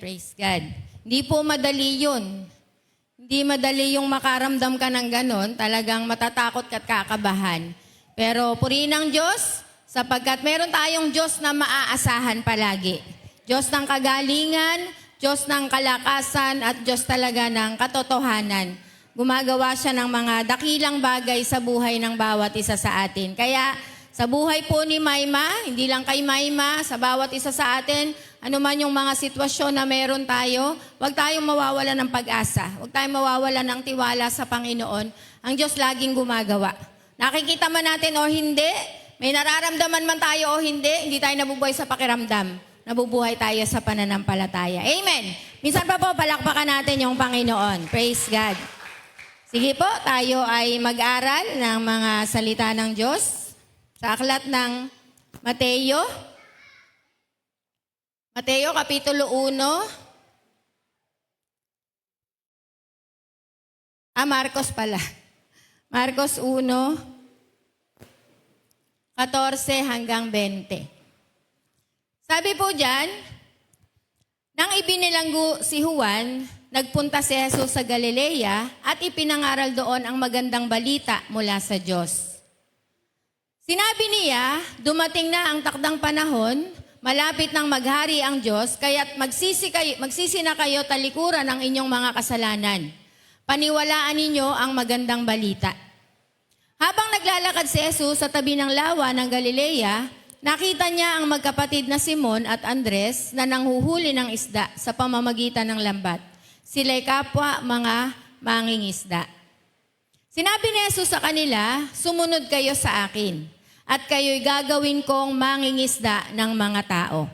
Praise God. Hindi po madali yun. Hindi madali yung makaramdam ka ng ganon. Talagang matatakot ka at kakabahan. Pero purihin ang Diyos sapagkat meron tayong Diyos na maaasahan palagi. Diyos ng kagalingan, Diyos ng kalakasan at Diyos talaga ng katotohanan. Gumagawa siya ng mga dakilang bagay sa buhay ng bawat isa sa atin. Kaya sa buhay po ni Mayma, hindi lang kay Mayma, sa bawat isa sa atin, ano man yung mga sitwasyon na meron tayo, huwag tayong mawawala ng pag-asa. Huwag tayong mawawala ng tiwala sa Panginoon. Ang Diyos laging gumagawa. Nakikita man natin o hindi, may nararamdaman man tayo o hindi tayo nabubuhay sa pakiramdam. Nabubuhay tayo sa pananampalataya. Amen. Minsan pa po, palakpakan natin yung Panginoon. Praise God. Sige po, tayo ay mag-aral ng mga salita ng Diyos. Sa aklat ng Mateo, Kapitulo 1. Marcos pala. Marcos 1, 14 hanggang 20. Sabi po dyan, nang ibinilanggo si Juan, nagpunta si Jesus sa Galilea at ipinangaral doon ang magandang balita mula sa Diyos. Sinabi niya, dumating na ang takdang panahon, malapit nang maghari ang Diyos, kaya't magsisi na kayo talikuran ng inyong mga kasalanan. Paniwalaan ninyo ang magandang balita. Habang naglalakad si Jesus sa tabi ng lawa ng Galilea, nakita niya ang magkapatid na Simon at Andres na nanghuhuli ng isda sa pamamagitan ng lambat. Sila'y kapwa mga mangingisda. Sinabi ni Jesus sa kanila, sumunod kayo sa akin, at kayo'y gagawin kong mangingisda ng mga tao.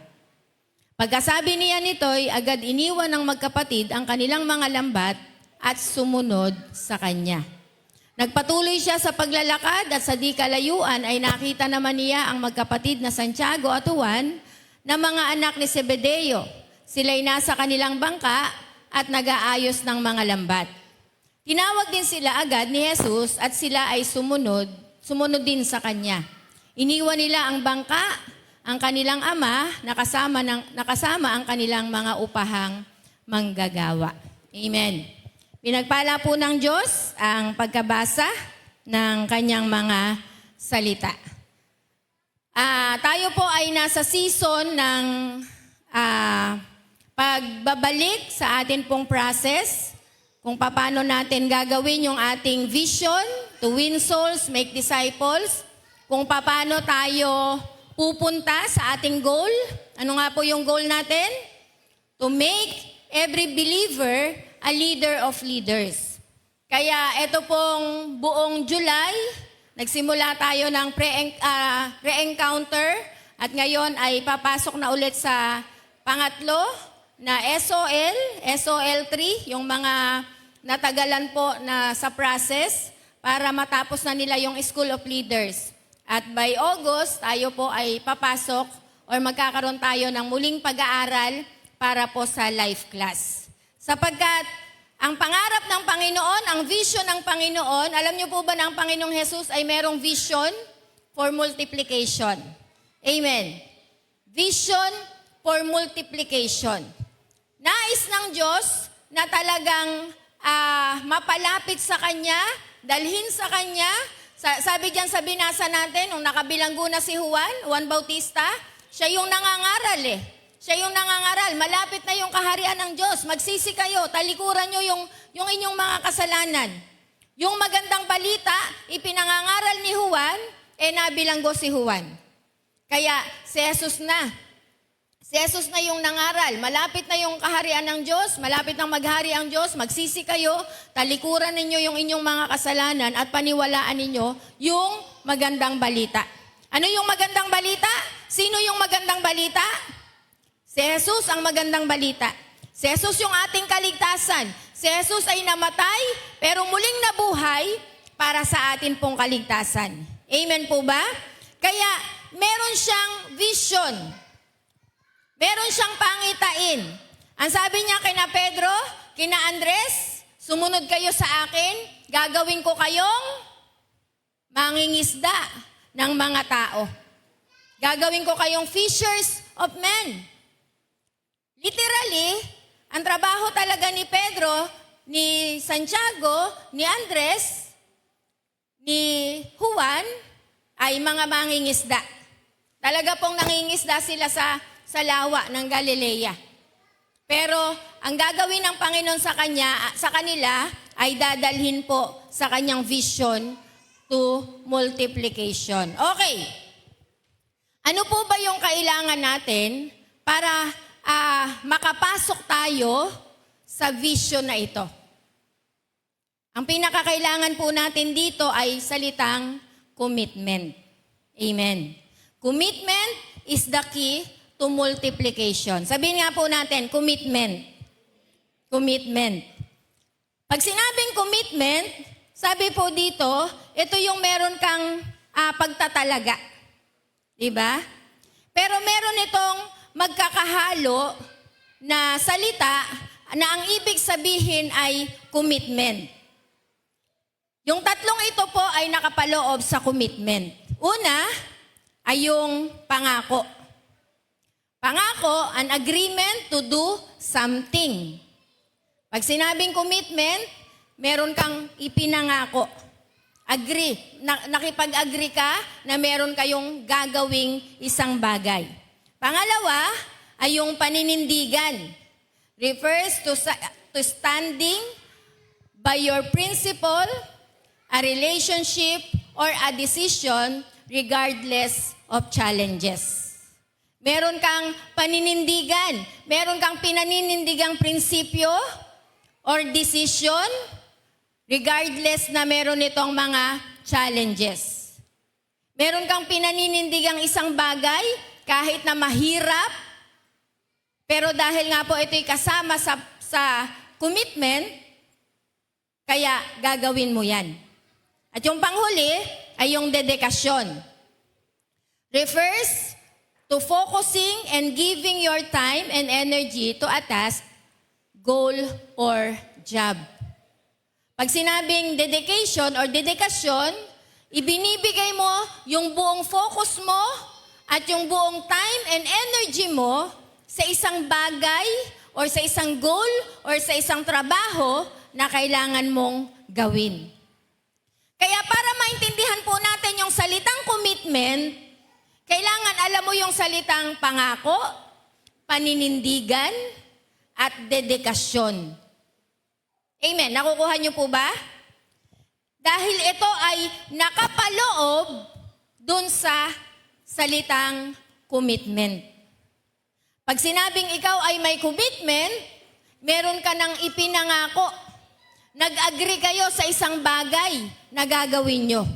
Pagkasabi niya nito'y agad iniwan ng magkapatid ang kanilang mga lambat at sumunod sa kanya. Nagpatuloy siya sa paglalakad at sa di kalayuan ay nakita naman niya ang magkapatid na Santiago at Juan na mga anak ni Zebedeo. Sila'y nasa kanilang bangka at nag-aayos ng mga lambat. Tinawag din sila agad ni Jesus at sila ay sumunod din sa kanya. Iniwan nila ang bangka, ang kanilang ama, nakasama ang kanilang mga upahang manggagawa. Amen. Pinagpala po ng Diyos ang pagkabasa ng kanyang mga salita. Tayo po ay nasa season ng pagbabalik sa atin pong process kung paano natin gagawin yung ating vision to win souls, make disciples, kung paano tayo pupunta sa ating goal. Ano nga po yung goal natin? To make every believer a leader of leaders. Kaya ito pong buong July, nagsimula tayo ng pre-encounter at ngayon ay papasok na ulit sa pangatlo na SOL 3, yung mga natagalan po na sa process para matapos na nila yung School of Leaders. At by August, tayo po ay papasok or magkakaroon tayo ng muling pag-aaral para po sa life class. Sapagkat ang pangarap ng Panginoon, ang vision ng Panginoon, alam niyo po ba na ang Panginoong Jesus ay merong vision for multiplication? Amen. Vision for multiplication. Nais ng Diyos na talagang mapalapit sa Kanya, dalhin sa Kanya. Sabi diyan sa binasa natin, nung nakabilanggo na si Juan Bautista, siya yung nangangaral Siya yung nangangaral. Malapit na yung kaharian ng Diyos. Magsisi kayo, talikuran nyo yung inyong mga kasalanan. Yung magandang balita, ipinangangaral ni Juan, nabilanggo si Juan. Kaya si Jesus na. Si Jesus na yung nangaral. Malapit na yung kaharian ng Diyos. Malapit nang maghari ang Diyos. Magsisi kayo. Talikuran ninyo yung inyong mga kasalanan at paniwalaan ninyo yung magandang balita. Ano yung magandang balita? Sino yung magandang balita? Si Jesus ang magandang balita. Si Jesus yung ating kaligtasan. Si Jesus ay namatay pero muling nabuhay para sa atin pong kaligtasan. Amen po ba? Kaya meron siyang vision. Meron siyang pangitain. Ang sabi niya kina Pedro, kina Andres, sumunod kayo sa akin, gagawin ko kayong mangingisda ng mga tao. Gagawin ko kayong fishers of men. Literally, Ang trabaho talaga ni Pedro, ni Santiago, ni Andres, ni Juan, ay mga mangingisda. Talaga pong nangingisda sila sa lawa ng Galilea. Pero ang gagawin ng Panginoon sa kanila ay dadalhin po sa kanyang vision to multiplication. Okay. Ano po ba yung kailangan natin para makapasok tayo sa vision na ito? Ang pinakakailangan po natin dito ay salitang commitment. Amen. Commitment is the key to multiplication. Sabihin nga po natin, commitment. Commitment. Pag sinabing commitment, sabi po dito, ito yung meron kang pagtatalaga. Diba? Pero meron itong magkakahalo na salita na ang ibig sabihin ay commitment. Yung tatlong ito po ay nakapaloob sa commitment. Una ay yung pangako. Pangako, an agreement to do something. Pag sinabing commitment, meron kang ipinangako. Agree. Nakipag-agree ka na meron kayong gagawing isang bagay. Pangalawa ay yung paninindigan. Refers to standing by your principle, a relationship, or a decision regardless of challenges. Meron kang paninindigan, meron kang pinaninindigang prinsipyo or decision regardless na meron itong mga challenges. Meron kang pinaninindigang isang bagay kahit na mahirap, pero dahil nga po ito'y kasama sa commitment, kaya gagawin mo yan. At yung panghuli ay yung dedikasyon. Refers to focusing and giving your time and energy to a task, goal, or job. Pag sinabing dedication or dedikasyon, ibinibigay mo yung buong focus mo at yung buong time and energy mo sa isang bagay or sa isang goal or sa isang trabaho na kailangan mong gawin. Kaya para maintindihan po natin yung salitang commitment, kailangan alam mo yung salitang pangako, paninindigan, at dedikasyon. Amen. Nakukuha niyo po ba? Dahil ito ay nakapaloob dun sa salitang commitment. Pag sinabing ikaw ay may commitment, meron ka ng ipinangako. Nag-agree kayo sa isang bagay na gagawin nyo.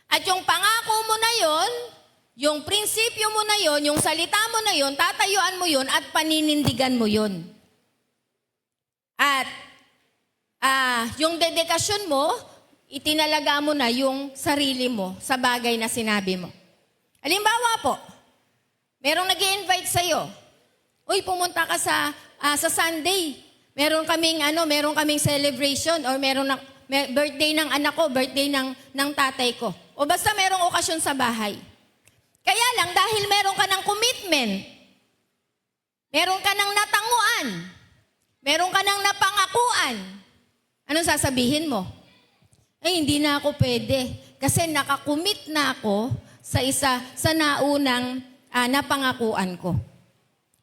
At yung pangako mo na yon, yung prinsipyo mo na yon, yung salita mo na yon, tatayuan mo yon at paninindigan mo yon. At yung dedikasyon mo, itinalaga mo na yung sarili mo sa bagay na sinabi mo. Halimbawa po, merong nag-i-invite sa'yo. Uy, pumunta ka sa Sunday. Meron kaming celebration or birthday ng anak ko, birthday ng tatay ko. O basta merong okasyon sa bahay. Kaya lang, dahil meron ka ng commitment, meron ka ng natanguan, meron ka ng napangakuan, anong sasabihin mo? Ay, hindi na ako pwede. Kasi nakakommit na ako sa naunang napangakuan ko.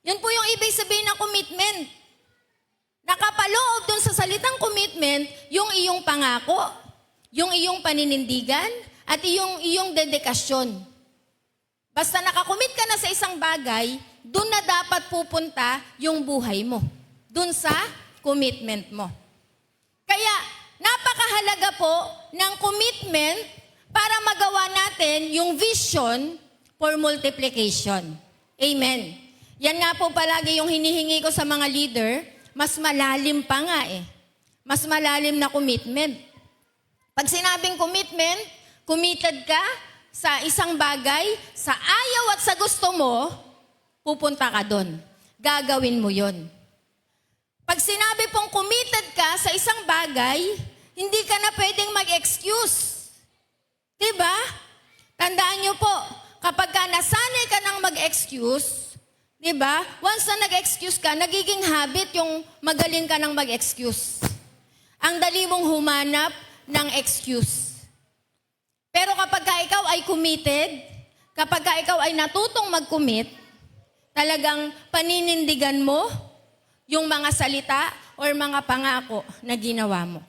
Yun po yung ibig sabihin ng commitment. Nakapaloob dun sa salitang commitment, yung iyong pangako, yung iyong paninindigan, at iyong dedikasyon. Basta nakakommit ka na sa isang bagay, dun na dapat pupunta yung buhay mo. Dun sa commitment mo. Kaya, napakahalaga po ng commitment para magawa natin yung vision for multiplication. Amen. Yan nga po palagi yung hinihingi ko sa mga leader, mas malalim pa nga Mas malalim na commitment. Pag sinabing commitment, committed ka sa isang bagay, sa ayaw at sa gusto mo, pupunta ka doon. Gagawin mo yon. Pag sinabi pong committed ka sa isang bagay, hindi ka na pwedeng mag-excuse. Diba? Tandaan nyo po, kapag ka nasanay ka ng mag-excuse, Diba? Once na nag-excuse ka, nagiging habit yung magaling ka ng mag-excuse. Ang dali mong humanap ng excuse. Pero kapag ka ikaw ay committed, kapag ka ikaw ay natutong mag-commit, talagang paninindigan mo yung mga salita or mga pangako na ginawa mo.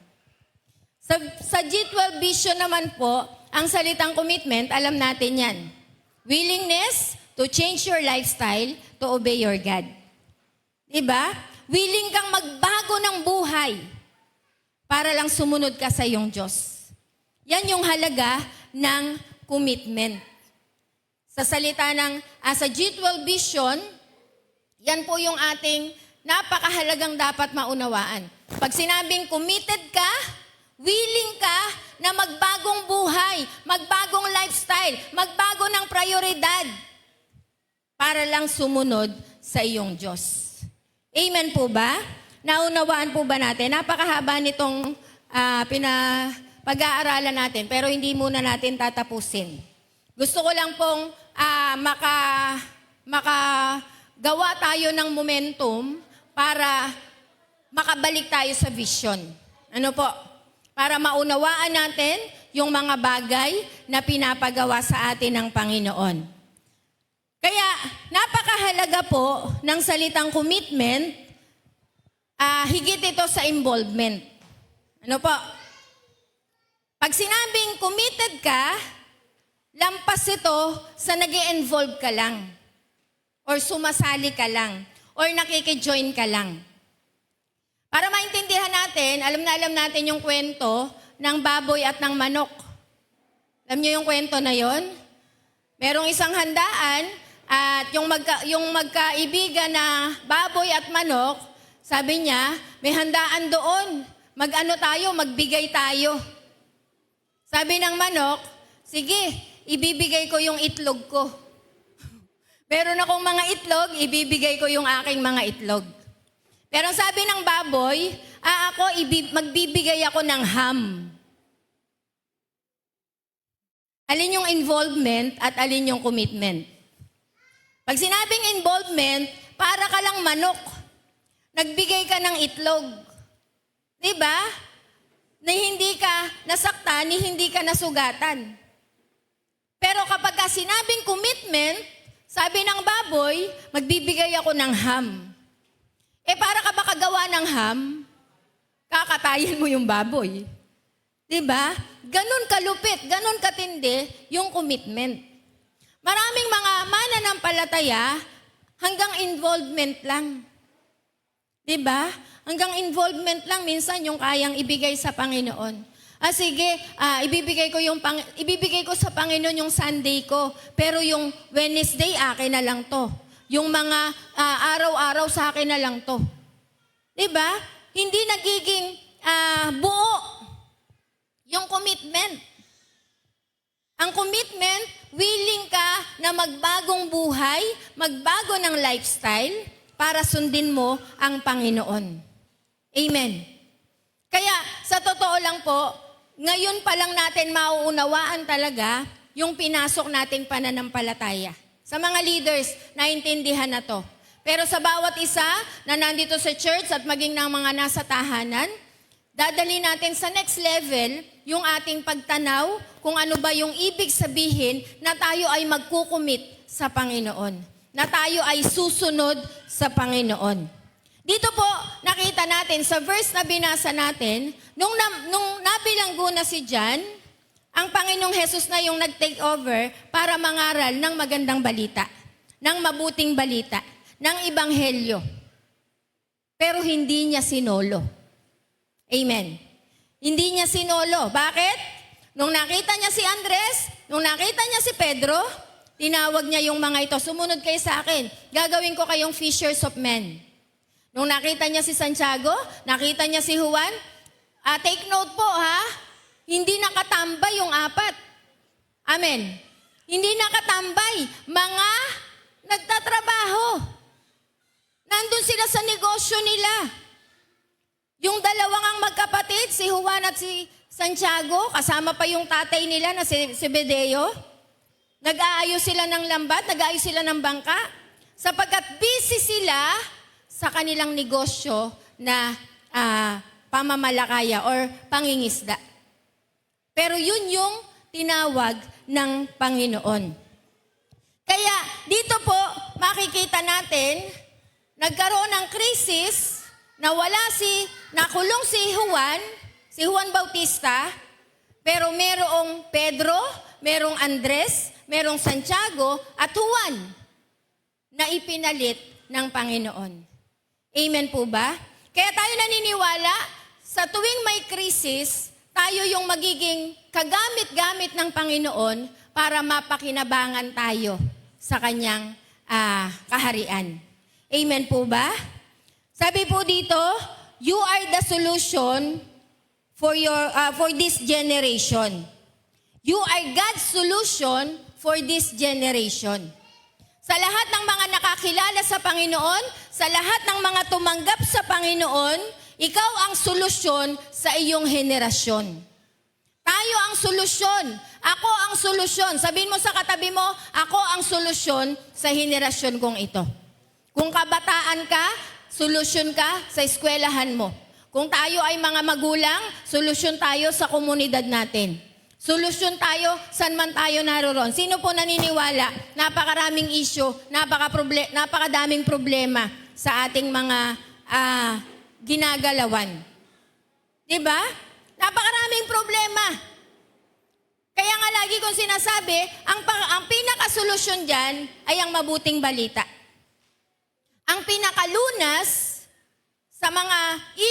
Sa G12 vision naman po, ang salitang commitment, alam natin yan. Willingness to change your lifestyle to obey your God. Diba? Willing kang magbago ng buhay para lang sumunod ka sa iyong Diyos. Yan yung halaga ng commitment. Sa salita ng sa G12 vision, yan po yung ating napakahalagang dapat maunawaan. Pag sinabing committed ka, willing ka na magbagong buhay, magbagong lifestyle, magbago ng prioridad para lang sumunod sa iyong Diyos. Amen po ba? Naunawaan po ba natin? Napakahaba nitong pag-aaralan natin, pero hindi muna natin tatapusin. Gusto ko lang pong makagawa tayo ng momentum para makabalik tayo sa vision. Ano po? Para maunawaan natin yung mga bagay na pinapagawa sa atin ng Panginoon. Kaya, napakahalaga po ng salitang commitment, higit ito sa involvement. Ano po? Pag sinabing committed ka, lampas ito sa nag-i-involve ka lang, or sumasali ka lang, or nakikijoin ka lang. Para maintindihan natin, alam natin yung kwento ng baboy at ng manok. Alam niyo yung kwento na yon? Merong isang handaan at yung magkaibigan na baboy at manok, sabi niya, may handaan doon. Magbigay tayo. Sabi ng manok, sige, ibibigay ko yung itlog ko. Meron akong mga itlog, ibibigay ko yung aking mga itlog. Pero sabi ng baboy, magbibigay ako ng ham. Alin yung involvement at alin yung commitment? Pag sinabing involvement, para ka lang manok. Nagbigay ka ng itlog. Diba? Na hindi ka nasaktan, hindi ka nasugatan. Pero kapag sinabing commitment, sabi ng baboy, magbibigay ako ng ham. Para ka makagawa ng ham, kakatayin mo yung baboy. Diba? Ganon kalupit, ganon katindi yung commitment. Maraming mga mananampalataya, hanggang involvement lang. Diba? Hanggang involvement lang minsan yung kayang ibigay sa Panginoon. Sige, ibibigay ko sa Panginoon yung Sunday ko, pero yung Wednesday akin na lang to. Yung mga araw-araw sa akin na lang to. Diba? Hindi nagiging buo yung commitment. Ang commitment, willing ka na magbagong buhay, magbago ng lifestyle para sundin mo ang Panginoon. Amen. Kaya sa totoo lang po, ngayon pa lang natin mauunawaan talaga yung pinasok nating pananampalataya. Sa mga leaders, naintindihan na to. Pero sa bawat isa na nandito sa church at maging ng mga nasa tahanan, dadali natin sa next level yung ating pagtanaw kung ano ba yung ibig sabihin na tayo ay magkukumit sa Panginoon. Na tayo ay susunod sa Panginoon. Dito po, nakita natin sa verse na binasa natin, nung nabilanggo na si John, ang Panginoong Hesus na yung nag-take over para mangaral ng magandang balita, ng mabuting balita, ng ebanghelyo. Pero hindi niya sinolo. Amen. Hindi niya sinolo. Bakit? Nung nakita niya si Andres, nung nakita niya si Pedro, tinawag niya yung mga ito, sumunod kayo sa akin, gagawin ko kayong fishers of men. Nung nakita niya si Santiago, nakita niya si Juan, take note po ha, hindi nakatambay yung apat. Amen. Hindi nakatambay. Mga nagtatrabaho. Nandun sila sa negosyo nila. Yung dalawang ang magkapatid, si Juan at si Santiago, kasama pa yung tatay nila na si Zebedeo. Nag-aayos sila ng lambat, nag-aayos sila ng bangka. sapagkat busy sila sa kanilang negosyo na pamamalakaya or pangingisda. Pero yun yung tinawag ng Panginoon. Kaya dito po makikita natin, nagkaroon ng krisis, nakulong si Juan Bautista, pero merong Pedro, merong Andres, merong Santiago at Juan na ipinalit ng Panginoon. Amen po ba? Kaya tayo naniniwala, sa tuwing may krisis, tayo yung magiging kagamit-gamit ng Panginoon para mapakinabangan tayo sa kanyang kaharian. Amen po ba? Sabi po dito, you are the solution for this generation. You are God's solution for this generation. Sa lahat ng mga nakakilala sa Panginoon, sa lahat ng mga tumanggap sa Panginoon, ikaw ang solusyon sa iyong henerasyon. Tayo ang solusyon. Ako ang solusyon. Sabihin mo sa katabi mo, ako ang solusyon sa henerasyon kong ito. Kung kabataan ka, solusyon ka sa eskwelahan mo. Kung tayo ay mga magulang, solusyon tayo sa komunidad natin. Solusyon tayo, saan man tayo naroon. Sino po naniniwala? Napakaraming issue, napakadaming problema sa ating mga ginagalawan. Diba? Napakaraming problema. Kaya nga lagi kong sinasabi, ang pinakasolusyon dyan ay ang mabuting balita. Ang pinakalunas sa mga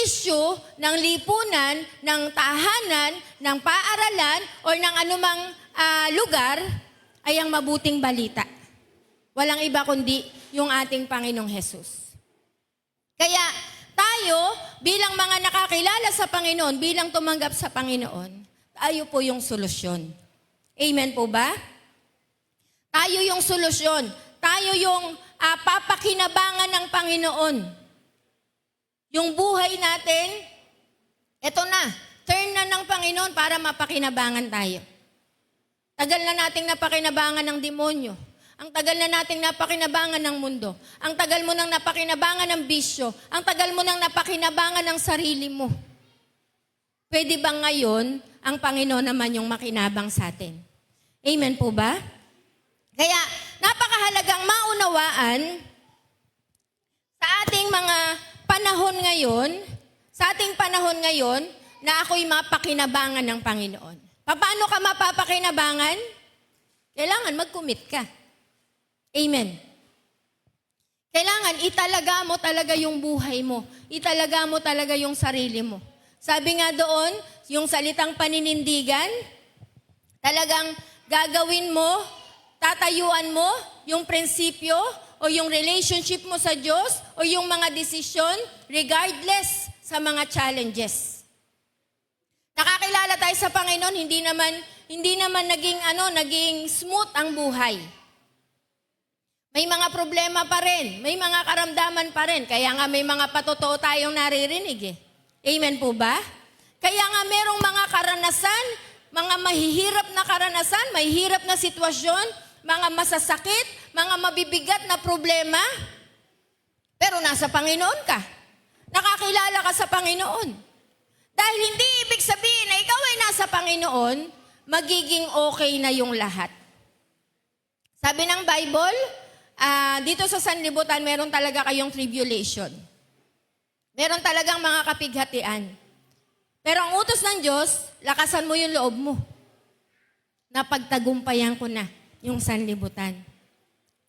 issue ng lipunan, ng tahanan, ng paaralan, o ng anumang lugar, ay ang mabuting balita. Walang iba kundi yung ating Panginoong Hesus. Kaya tayo, bilang mga nakakilala sa Panginoon, bilang tumanggap sa Panginoon, tayo po yung solusyon. Amen po ba? Tayo yung solusyon. Tayo yung papakinabangan ng Panginoon. Yung buhay natin, eto na, turn na ng Panginoon para mapakinabangan tayo. Tagal na nating napakinabangan ng demonyo. Ang tagal na nating napakinabangan ng mundo. Ang tagal mo nang napakinabangan ng bisyo. Ang tagal mo nang napakinabangan ng sarili mo. Pwede bang ngayon, ang Panginoon naman yung makinabang sa atin? Amen po ba? Kaya, napakahalagang maunawaan sa ating mga panahon ngayon, na ako'y mapakinabangan ng Panginoon. Paano ka mapapakinabangan? Kailangan mag-commit ka. Amen. Kailangan italaga mo talaga yung buhay mo. Italaga mo talaga yung sarili mo. Sabi nga doon, yung salitang paninindigan, talagang gagawin mo, tatayuan mo yung prinsipyo o yung relationship mo sa Diyos o yung mga desisyon regardless sa mga challenges. Nakakilala tayo sa Panginoon, hindi naman naging smooth ang buhay. May mga problema pa rin, may mga karamdaman pa rin, kaya nga may mga patotoo tayong naririnig eh. Amen po ba? Kaya nga merong mga karanasan, mga mahihirap na karanasan, mahihirap na sitwasyon, mga masasakit, mga mabibigat na problema, pero nasa Panginoon ka. Nakakilala ka sa Panginoon. Dahil hindi ibig sabihin na ikaw ay nasa Panginoon, magiging okay na yung lahat. Sabi ng Bible, dito sa sanlibutan, meron talaga kayong tribulation. Meron talagang mga kapighatian. Pero ang utos ng Diyos, lakasan mo yung loob mo. Napagtagumpayan ko na yung sanlibutan.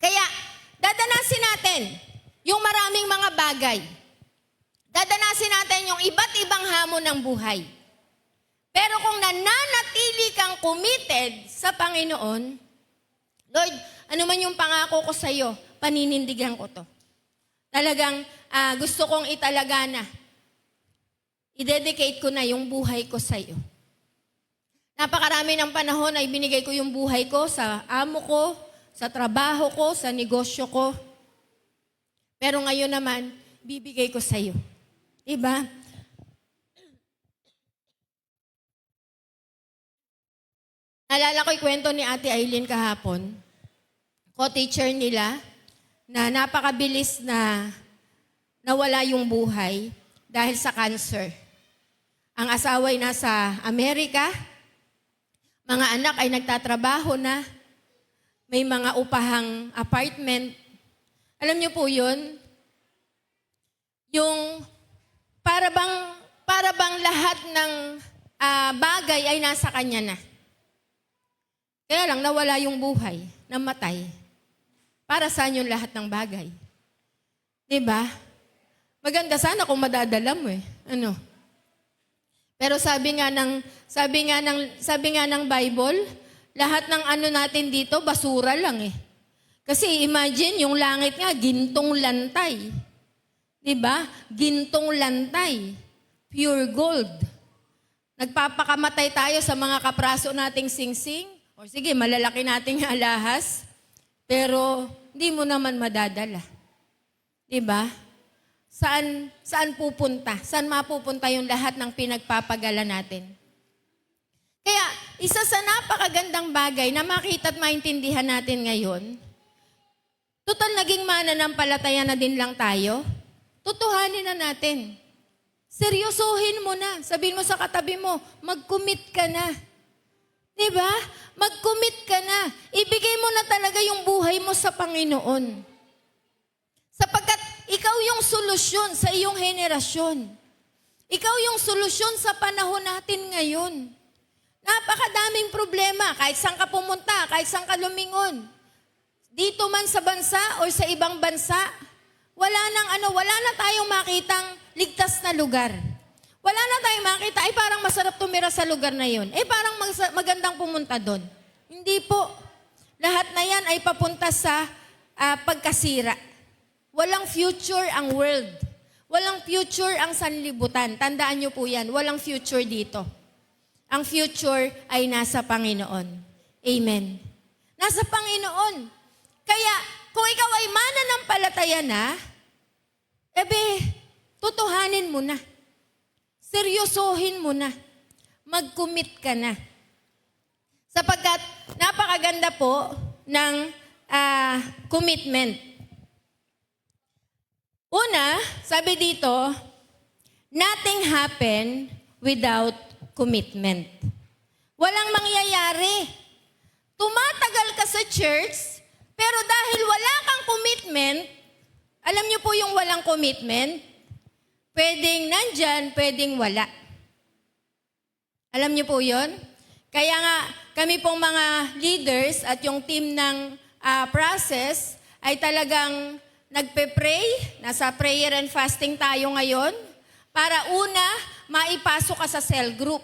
Kaya, dadanasin natin yung maraming mga bagay. Dadanasin natin yung iba't ibang hamon ng buhay. Pero kung nananatili kang committed sa Panginoon, Lord, ano man yung pangako ko sa iyo, paninindigan ko to. Talagang gusto kong italaga na. I-dedicate ko na yung buhay ko sa iyo. Napakarami ng panahon ay binigay ko yung buhay ko sa amo ko, sa trabaho ko, sa negosyo ko. Pero ngayon naman, bibigay ko sa iyo. Diba? Naalala ko yung kwento ni Ate Aileen kahapon. Co-teacher nila na napakabilis na nawala yung buhay dahil sa cancer. Ang asawa ay nasa Amerika, mga anak ay nagtatrabaho na, may mga upahang apartment. Alam niyo po yun? Yung para bang lahat ng bagay ay nasa kanya na. Kaya lang nawala yung buhay, namatay. Para saan yung lahat ng bagay? Diba? Maganda sana kung madadala mo eh. Ano? Pero sabi nga ng Bible, lahat ng ano natin dito basura lang eh. Kasi imagine yung langit nga gintong lantay. 'Di ba? Gintong lantay. Pure gold. Nagpapakamatay tayo sa mga kapraso nating singsing. O sige, malalaki nating alahas. Pero hindi mo naman madadala. 'Di ba? Saan pupunta? Saan mapupunta yung lahat ng pinagpapagala natin? Kaya, isa sa napakagandang bagay na makita at maintindihan natin ngayon, total naging mananampalataya na din lang tayo, tutuhanin na natin. Seryosohin mo na. Sabihin mo sa katabi mo, mag-commit ka na. Diba? Mag-commit ka na. Ibigay mo na talaga yung buhay mo sa Panginoon. Sapagkat ikaw yung solusyon sa iyong henerasyon. Ikaw yung solusyon sa panahon natin ngayon. Napakadaming problema, kahit saan ka pumunta, kahit saan ka lumingon. Dito man sa bansa o sa ibang bansa, wala na tayong makitang ligtas na lugar. Wala na tayong makita, ay parang masarap tumira sa lugar na yun. Parang magandang pumunta doon. Hindi po. Lahat na yan ay papunta sa pagkasira. Walang future ang world. Walang future ang sanlibutan. Tandaan niyo po yan, walang future dito. Ang future ay nasa Panginoon. Amen. Nasa Panginoon. Kaya, kung ikaw ay mananampalataya na, tutuhanin mo na. Seryosohin mo na. Mag-commit ka na. Sapagkat napakaganda po ng commitment. Una, sabi dito, nothing happen without commitment. Walang mangyayari. Tumatagal ka sa church, pero dahil wala kang commitment, alam niyo po yung walang commitment, pwedeng nandyan, pwedeng wala. Alam niyo po yun? Kaya nga, kami pong mga leaders at yung team ng process ay talagang nagpe-pray, nasa prayer and fasting tayo ngayon, para una, maipasok ka sa cell group.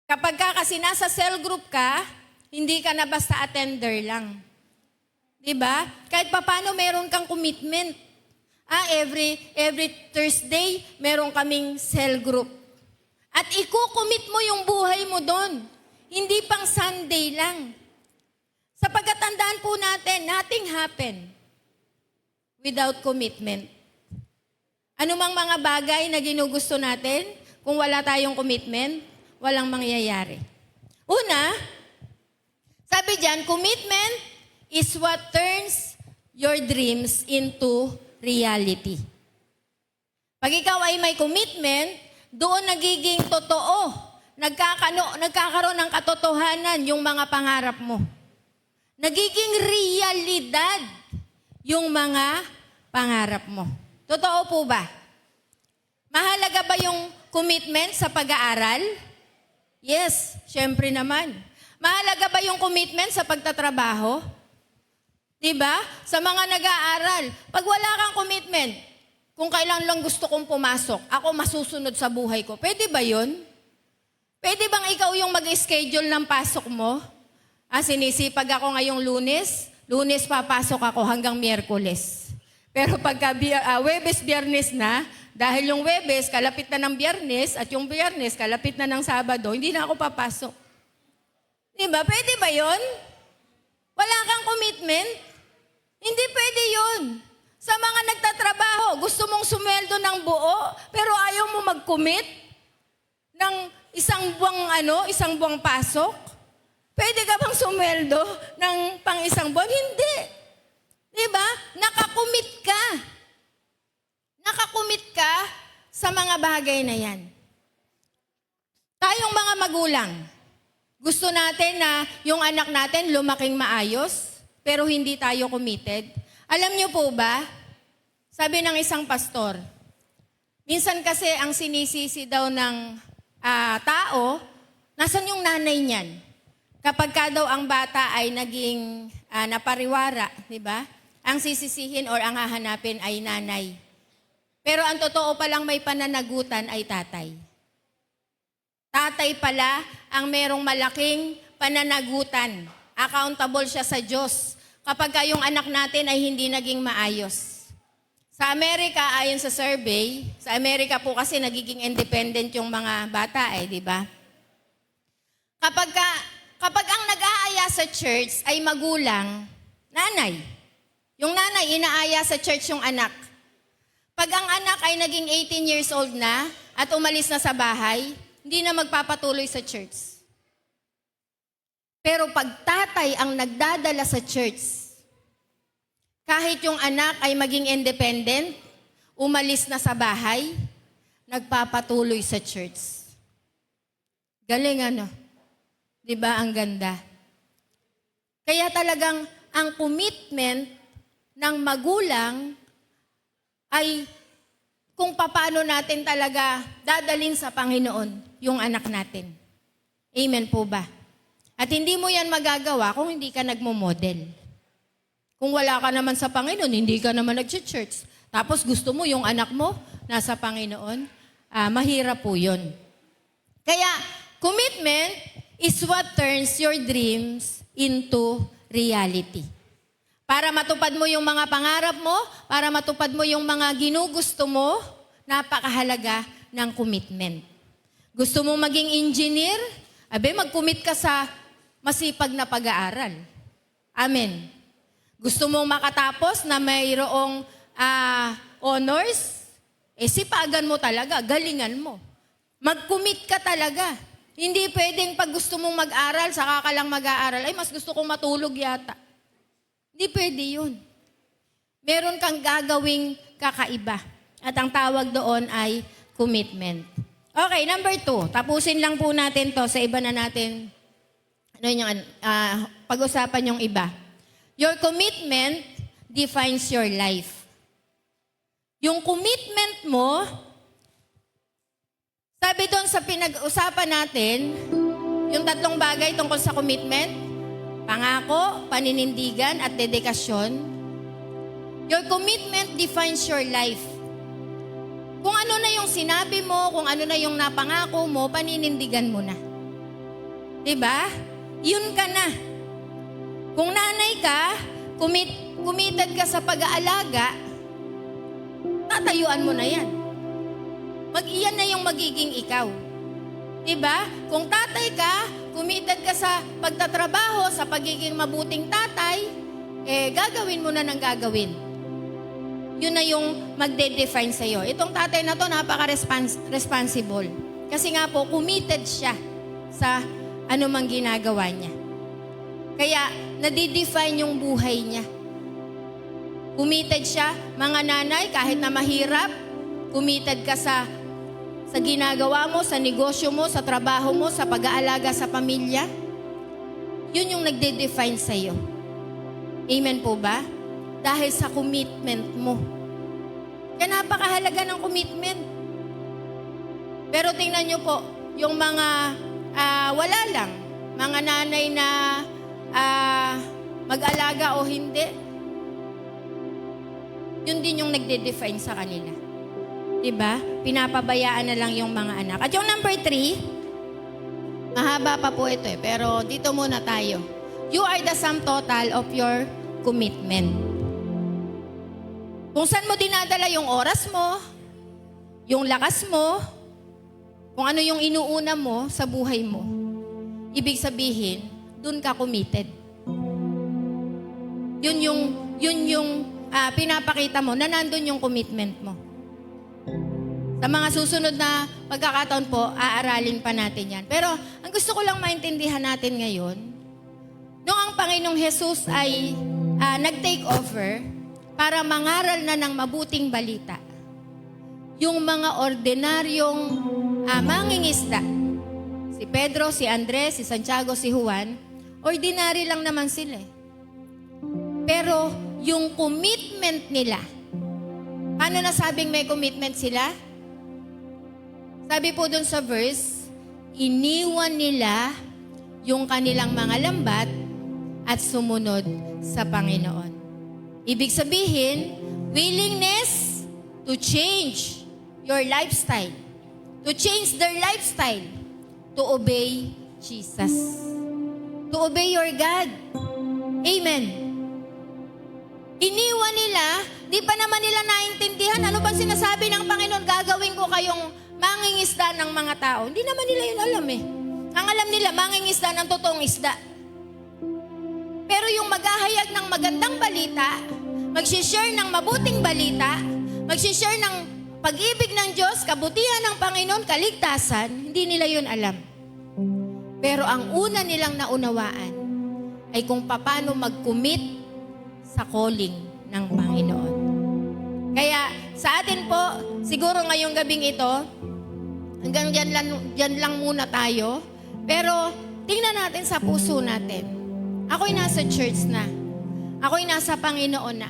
Kapag kasi nasa cell group ka, hindi ka na basta attender lang. Diba? Kahit papano meron kang commitment. Every Thursday, meron kaming cell group. At iko-commit mo yung buhay mo doon. Hindi pang Sunday lang. Sapagkat tandaan po natin, nothing happen without commitment. Ano mang mga bagay na ginugusto natin, kung wala tayong commitment, walang mangyayari. Una, sabi diyan, commitment is what turns your dreams into reality. Pag ikaw ay may commitment, doon nagiging totoo. Nagkakaroon ng katotohanan yung mga pangarap mo. Nagiging realidad yung mga pangarap mo. Totoo po ba? Mahalaga ba yung commitment sa pag-aaral? Yes, syempre naman. Mahalaga ba yung commitment sa pagtatrabaho? Diba? Sa mga nag-aaral, pag wala kang commitment, kung kailan lang gusto kong pumasok, ako masusunod sa buhay ko. Pwede ba yun? Pwede bang ikaw yung mag-schedule ng pasok mo? Sinisipag ako ngayong Lunes papasok ako hanggang Miyerkules. Pero pagka Webes, Biyernes na, dahil yung Webes, kalapit na ng Biyernes, at yung Biyernes, kalapit na ng Sabado, hindi na ako papasok. Diba? Pwede ba yun? Wala kang commitment? Hindi pwede yun. Sa mga nagtatrabaho, gusto mong sumweldo ng buo, pero ayaw mo mag-commit ng isang buwang pasok? Pwede ka bang sumweldo ng pang isang buwan? Hindi. Diba? Nakakumit ka. Nakakumit ka sa mga bagay na yan. Tayong mga magulang, gusto natin na yung anak natin lumaking maayos, pero hindi tayo committed. Alam niyo po ba, sabi ng isang pastor, minsan kasi ang sinisisi daw ng tao, nasan yung nanay niyan? Kapag ka daw ang bata ay naging napariwara, di ba? Ang sisisihin or ang hahanapin ay nanay. Pero ang totoo palang may pananagutan ay tatay. Tatay pala ang merong malaking pananagutan. Accountable siya sa Diyos kapag yung anak natin ay hindi naging maayos. Sa Amerika, ayon sa survey, sa Amerika po kasi nagiging independent yung mga bata di ba? Kapag ang nag-aaya sa church ay magulang, nanay. Yung nanay, inaaya sa church yung anak. Pag ang anak ay naging 18 years old na at umalis na sa bahay, hindi na magpapatuloy sa church. Pero pag tatay ang nagdadala sa church, kahit yung anak ay maging independent, umalis na sa bahay, nagpapatuloy sa church. Galing ano? Di ba ang ganda? Kaya talagang ang commitment ng magulang ay kung paano natin talaga dadalin sa Panginoon yung anak natin. Amen po ba? At hindi mo yan magagawa kung hindi ka nagmo-model. Kung wala ka naman sa Panginoon, hindi ka naman nag-church. Tapos gusto mo yung anak mo nasa Panginoon, mahirap po yun. Kaya, commitment is what turns your dreams into reality. Para matupad mo yung mga pangarap mo, para matupad mo yung mga ginugusto mo, napakahalaga ng commitment. Gusto mo maging engineer? Mag-commit ka sa masipag na pag-aaral. Amen. Gusto mong makatapos na mayroong honors? Sipagan mo talaga, galingan mo. Mag-commit ka talaga. Hindi pwedeng pag gusto mong mag-aral, saka ka lang mag-aaral, mas gusto kong matulog yata. Hindi pwede yun. Meron kang gagawing kakaiba. At ang tawag doon ay commitment. Okay, number 2. Tapusin lang po natin to sa iba na natin. Pag-usapan yung iba. Your commitment defines your life. Yung commitment mo, sabi doon sa pinag-usapan natin, yung 3 bagay tungkol sa commitment, pangako, paninindigan, at dedikasyon. Your commitment defines your life. Kung ano na yung sinabi mo, kung ano na yung napangako mo, paninindigan mo na. Diba? Yun ka na. Kung nanay ka, committed ka sa pag-aalaga, tatayuan mo na yan. Iyan na yung magiging ikaw. Diba? Kung tatay ka, committed ka sa pagtatrabaho, sa pagiging mabuting tatay, gagawin mo na ng gagawin. Yun na yung magde-define sa'yo. Itong tatay na to, napaka-responsible. Kasi nga po, committed siya sa anumang ginagawa niya. Kaya, nadidefine yung buhay niya. Committed siya, mga nanay, kahit na mahirap, committed ka sa ginagawa mo, sa negosyo mo, sa trabaho mo, sa pag-aalaga sa pamilya. Yun yung nagde-define sa'yo. Amen po ba? Dahil sa commitment mo. Kaya napakahalaga ng commitment. Pero tingnan nyo po, yung mga wala lang, mga nanay na mag-alaga o hindi, yun din yung nagde-define sa kanila. Diba? Pinapabayaan na lang yung mga anak. At yung number 3, mahaba pa po ito pero dito muna tayo. You are the sum total of your commitment. Kung saan mo dinadala yung oras mo, yung lakas mo, kung ano yung inuuna mo sa buhay mo, ibig sabihin, dun ka committed. Yun yung pinapakita mo na nandun yung commitment mo. Sa mga susunod na pagkakataon po, aaralin pa natin yan. Pero ang gusto ko lang maintindihan natin ngayon, nung ang Panginoong Jesus ay nag-take over para mangaral na ng mabuting balita. Yung mga ordinaryong mangingisda, si Pedro, si Andres, si Santiago, si Juan, ordinary lang naman sila. Pero yung commitment nila, paano nasabing may commitment sila? Sabi po dun sa verse, iniwan nila yung kanilang mga lambat at sumunod sa Panginoon. Ibig sabihin, willingness to change your lifestyle, to change their lifestyle, to obey Jesus, to obey your God. Amen. Iniwan nila, di pa naman nila naintindihan ano ba sinasabi ng Panginoon, gagawin ko kayong mangingisda ng mga tao. Hindi naman nila yun alam eh. Ang alam nila, mangingisda ng totoong isda. Pero yung maghahayag ng magandang balita, magsishare ng mabuting balita, magsishare ng pag-ibig ng Diyos, kabutihan ng Panginoon, kaligtasan, hindi nila yun alam. Pero ang una nilang naunawaan ay kung paano mag-commit sa calling ng Panginoon. Kaya sa atin po, siguro ngayong gabing ito, hanggang dyan lang muna tayo. Pero tingnan natin sa puso natin. Ako'y nasa church na. Ako'y nasa Panginoon na.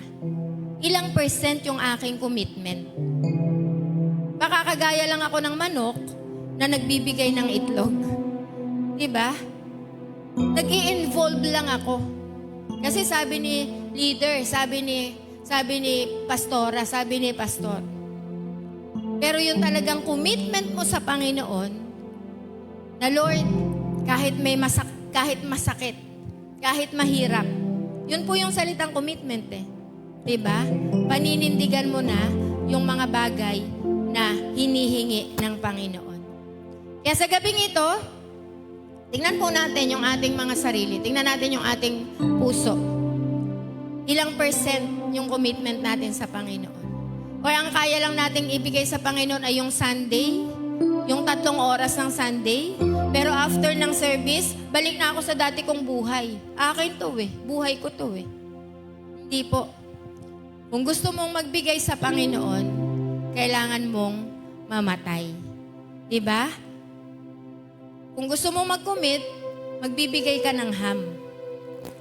Ilang percent yung aking commitment? Baka kagaya lang ako ng manok na nagbibigay ng itlog. Diba? Nag-i-involve lang ako. Kasi sabi ni leader, sabi ni pastora, sabi ni pastor. Pero yung talagang commitment mo sa Panginoon, na Lord, kahit masakit, kahit mahirap, yun po yung salitang commitment eh. Diba? Paninindigan mo na yung mga bagay na hinihingi ng Panginoon. Kaya sa gabing ito, tingnan po natin yung ating mga sarili. Tingnan natin yung ating puso. Ilang percent yung commitment natin sa Panginoon. O ang kaya lang nating ibigay sa Panginoon ay yung Sunday, yung 3 oras ng Sunday. Pero after ng service, balik na ako sa dati kong buhay. Akin to eh. Buhay ko to eh. Hindi po. Kung gusto mong magbigay sa Panginoon, kailangan mong mamatay. Diba? Kung gusto mong mag-commit, magbibigay ka ng ham.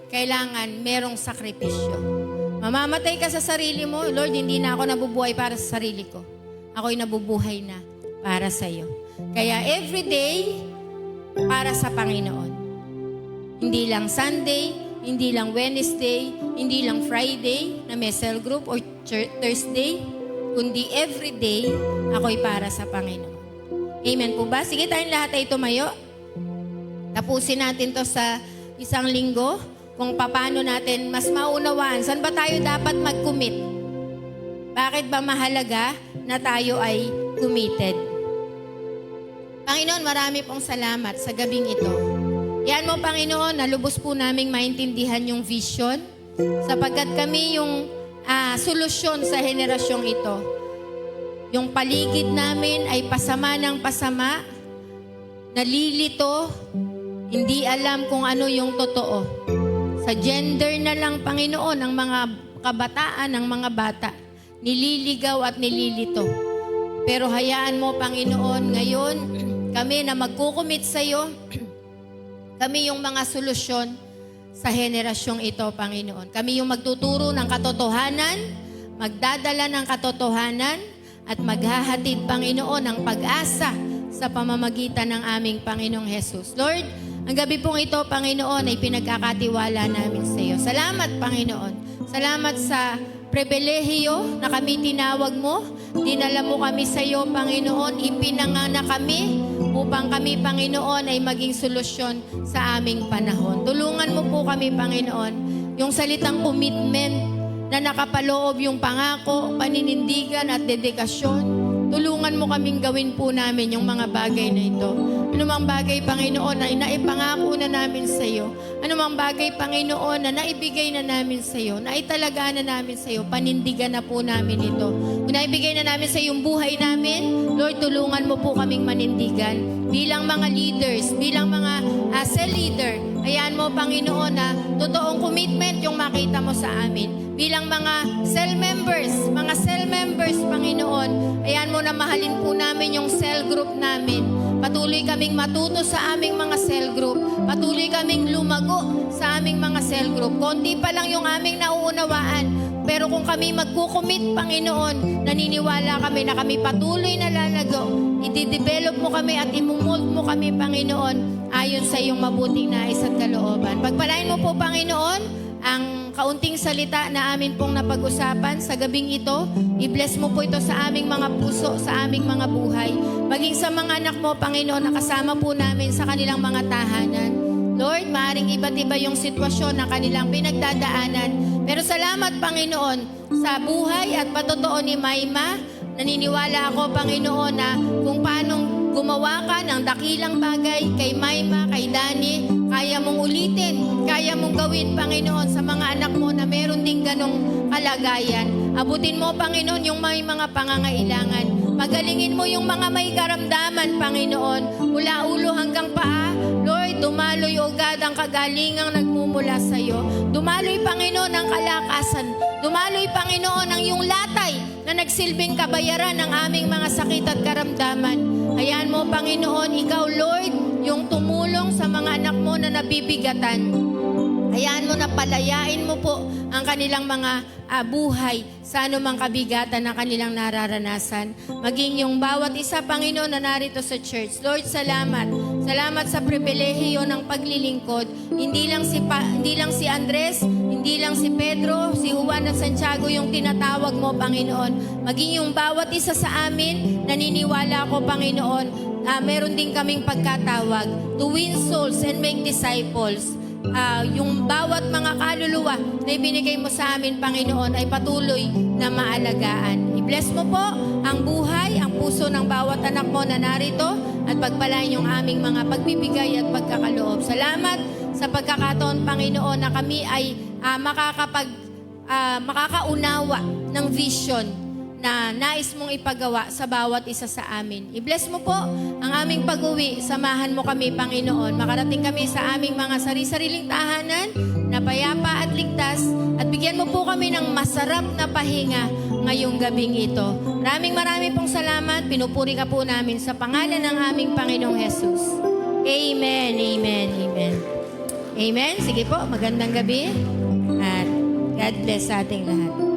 Kailangan merong sakripisyo. Mamamatay ka sa sarili mo, Lord, hindi na ako nabubuhay para sa sarili ko. Ako'y nabubuhay na para sa iyo. Kaya everyday, para sa Panginoon. Hindi lang Sunday, hindi lang Wednesday, hindi lang Friday na may cell group or Thursday, kundi everyday, ako'y para sa Panginoon. Amen po ba? Sige tayong lahat ay tumayo. Tapusin natin to sa isang linggo kung paano natin mas maunawaan. Saan ba tayo dapat mag-commit? Bakit ba mahalaga na tayo ay committed? Panginoon, marami pong salamat sa gabing ito. Yan mo, Panginoon, nalubos po naming maintindihan yung vision sapagkat kami yung solusyon sa henerasyong ito. Yung paligid namin ay pasama ng pasama, nalilito, hindi alam kung ano yung totoo. Sa gender na lang, Panginoon, ang mga kabataan, ang mga bata, nililigaw at nililito. Pero hayaan mo, Panginoon, ngayon, kami na magkukumit sa iyo, kami yung mga solusyon sa henerasyong ito, Panginoon. Kami yung magtuturo ng katotohanan, magdadala ng katotohanan, at maghahatid, Panginoon, ng pag-asa sa pamamagitan ng aming Panginoong Jesus. Lord, ang gabi pong ito, Panginoon, ay pinagkakatiwala namin sa iyo. Salamat, Panginoon. Salamat sa pribilehiyo na kami tinawag mo. Dinala mo kami sa iyo, Panginoon. Ipinanganak kami upang kami, Panginoon, ay maging solusyon sa aming panahon. Tulungan mo po kami, Panginoon, yung salitang commitment na nakapaloob yung pangako, paninindigan at dedikasyon tulungan mo kaming gawin po namin yung mga bagay na ito. Anumang bagay, Panginoon, na naipangako na namin sa iyo. Anumang bagay, Panginoon, na naibigay na namin sa iyo, naitalaga na namin sa iyo, panindigan na po namin ito. Kung naibigay na namin sa iyo yung buhay namin, Lord, tulungan mo po kaming manindigan. Bilang mga leaders, bilang mga cell leader, hayaan mo, Panginoon, na totoong commitment yung makita mo sa amin. Bilang mga cell members, Panginoon, hayaan mo na mahalin po namin yung cell group namin. Patuloy kaming matuto sa aming mga cell group. Patuloy kaming lumago sa aming mga cell group. Konti pa lang yung aming nauunawaan. Pero kung kami magkukumit, Panginoon, naniniwala kami na kami patuloy na lalago. I-develop mo kami at imumold mo kami, Panginoon, ayon sa iyong mabuting nais at kalooban. Pagpalain mo po, Panginoon, ang kaunting salita na amin pong napag-usapan sa gabing ito. I-bless mo po ito sa aming mga puso, sa aming mga buhay. Maging sa mga anak mo, Panginoon, nakasama po namin sa kanilang mga tahanan. Lord, maaring iba't iba yung sitwasyon na kanilang pinagdadaanan. Pero salamat, Panginoon, sa buhay at patotoo ni Maima. Naniniwala ako, Panginoon, na kung paanong gumawa ka ng dakilang bagay kay Maima, kay Dani, kaya mong ulitin, kaya mong gawin, Panginoon, sa mga anak mo na meron ding ganong kalagayan. Abutin mo, Panginoon, yung may mga pangangailangan. Pagalingin mo yung mga may karamdaman, Panginoon, mula ulo hanggang paa. Lord, dumaloy ugad ang kagalingang nagmumula sa iyo. Dumaloy, Panginoon, ang kalakasan. Dumaloy, Panginoon, ang iyong latay na nagsilbing kabayaran ng aming mga sakit at karamdaman. Hayaan mo, Panginoon, ikaw, Lord, yung tumulong sa mga anak mo na nabibigatan. Hayaan mo na palayain mo po ang kanilang mga buhay sa anumang kabigatan na kanilang nararanasan. Maging yung bawat isa, Panginoon, na narito sa church. Lord, salamat. Salamat sa pribilehiyo ng paglilingkod. Hindi lang si Andres, hindi lang si Pedro, si Juan at Santiago yung tinatawag mo, Panginoon. Maging yung bawat isa sa amin, naniniwala ko, Panginoon, meron din kaming pagkatawag to win souls and make disciples. Yung bawat mga kaluluwa na ibinigay mo sa amin, Panginoon, ay patuloy na maalagaan. I-bless mo po ang buhay, ang puso ng bawat anak mo na narito at pagpalain yung aming mga pagbibigay at pagkakaloob. Salamat sa pagkakataon, Panginoon, na kami ay makakaunawa ng vision na nais mong ipagawa sa bawat isa sa amin. I-bless mo po ang aming pag-uwi. Samahan mo kami, Panginoon. Makarating kami sa aming mga sari-sariling tahanan na payapa at ligtas at bigyan mo po kami ng masarap na pahinga ngayong gabing ito. Maraming pong salamat. Pinupuri ka po namin sa pangalan ng aming Panginoong Jesus. Amen, amen, amen. Amen. Sige po, magandang gabi at God bless sa ating lahat.